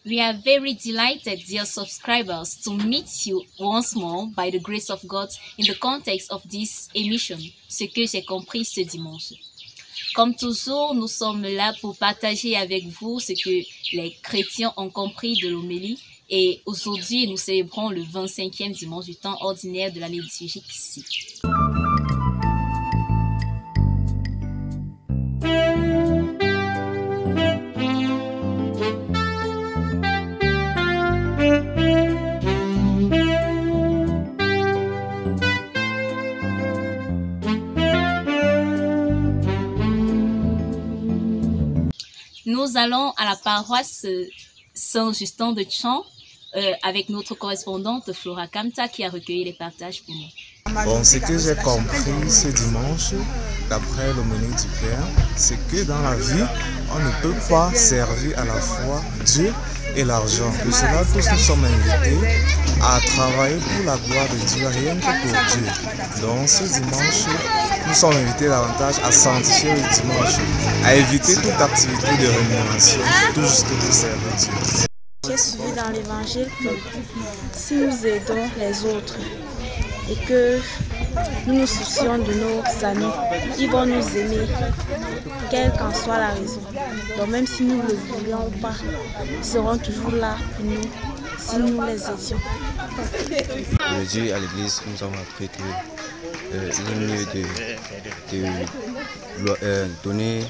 We are very delighted, dear subscribers, to meet you once more by the grace of God in the context of this émission, ce que j'ai compris ce dimanche. Comme toujours, nous sommes là pour partager avec vous ce que les chrétiens ont compris de l'homélie. Et aujourd'hui, nous célébrons le 25e dimanche du temps ordinaire de l'année liturgique ici. Nous allons à la paroisse Saint-Justin de Champ avec notre correspondante Flora Kamta qui a recueilli les partages pour nous. Bon, ce que j'ai compris ce dimanche, d'après l'homélie du Père, c'est que dans la vie, on ne peut pas servir à la fois Dieu et l'argent. Pour cela, tous nous sommes invités à travailler pour la gloire de Dieu, rien que pour Dieu. Donc ce dimanche, nous sommes invités davantage à sanctifier le dimanche, à éviter toute activité de rémunération, tout juste pour servir Dieu. J'ai suivi dans l'évangile que si nous aidons les autres et que nous nous soucions de nos amis, ils vont nous aimer, quelle qu'en soit la raison. Donc même si nous ne le voulions pas, ils seront toujours là pour nous si nous les aidions. Aujourd'hui à l'église, nous avons appris qu'il est mieux de donner,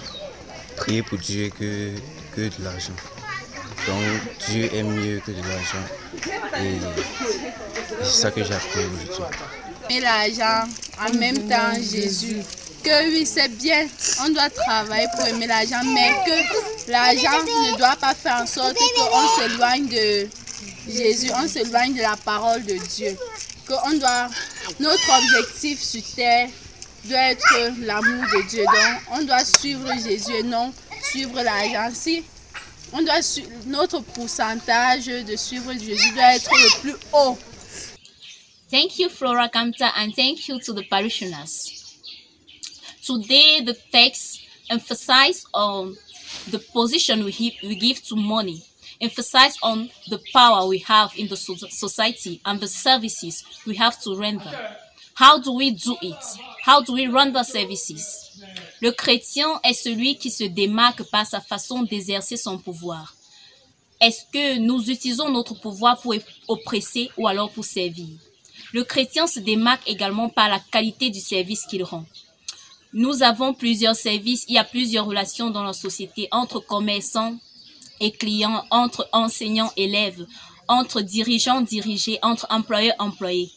prier pour Dieu que de l'argent. Donc Dieu est mieux que de l'argent et c'est ça que j'ai appris aujourd'hui. Et l'argent, en même temps Jésus, que oui c'est bien, on doit travailler pour aimer l'argent, mais que l'argent ne doit pas faire en sorte qu'on s'éloigne de Jésus, on s'éloigne de la parole de Dieu. Notre objectif sur terre doit être l'amour de Dieu, donc on doit suivre Jésus et non suivre l'argent. Si notre pourcentage de suivre Jésus doit être le plus haut. Thank you, Flora Kamta, and thank you to the parishioners. Today, the text emphasizes on the position we give to money, emphasize on the power we have in the society and the services we have to render. How do we do it? How do we render services? Le chrétien est celui qui se démarque par sa façon d'exercer son pouvoir. Est-ce que nous utilisons notre pouvoir pour oppresser ou alors pour servir? Le chrétien se démarque également par la qualité du service qu'il rend. Nous avons plusieurs services, il y a plusieurs relations dans la société entre commerçants et clients, entre enseignants et élèves, entre dirigeants dirigés, entre employeurs employés.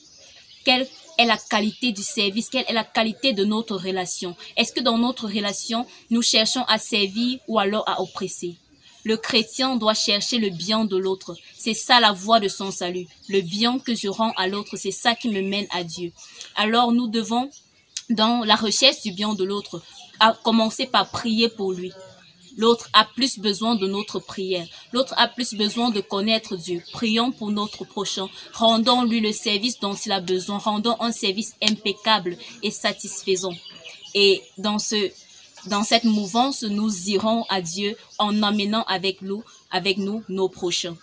Quelle est la qualité du service? Quelle est la qualité de notre relation? Est-ce que dans notre relation, nous cherchons à servir ou alors à oppresser? Le chrétien doit chercher le bien de l'autre. C'est ça la voie de son salut. Le bien que je rends à l'autre, c'est ça qui me mène à Dieu. Alors nous devons, dans la recherche du bien de l'autre, commencer par prier pour lui. L'autre a plus besoin de notre prière. L'autre a plus besoin de connaître Dieu. Prions pour notre prochain. Rendons-lui le service dont il a besoin. Rendons un service impeccable et satisfaisant. Et dans cette mouvance, nous irons à Dieu en emmenant avec nous nos prochains.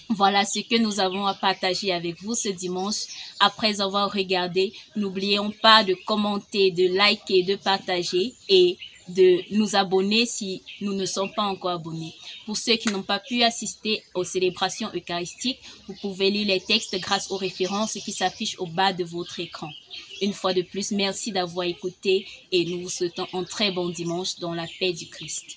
Voilà ce que nous avons à partager avec vous ce dimanche. Après avoir regardé, n'oublions pas de commenter, de liker, de partager et de nous abonner si nous ne sommes pas encore abonnés. Pour ceux qui n'ont pas pu assister aux célébrations eucharistiques, vous pouvez lire les textes grâce aux références qui s'affichent au bas de votre écran. Une fois de plus, merci d'avoir écouté et nous vous souhaitons un très bon dimanche dans la paix du Christ.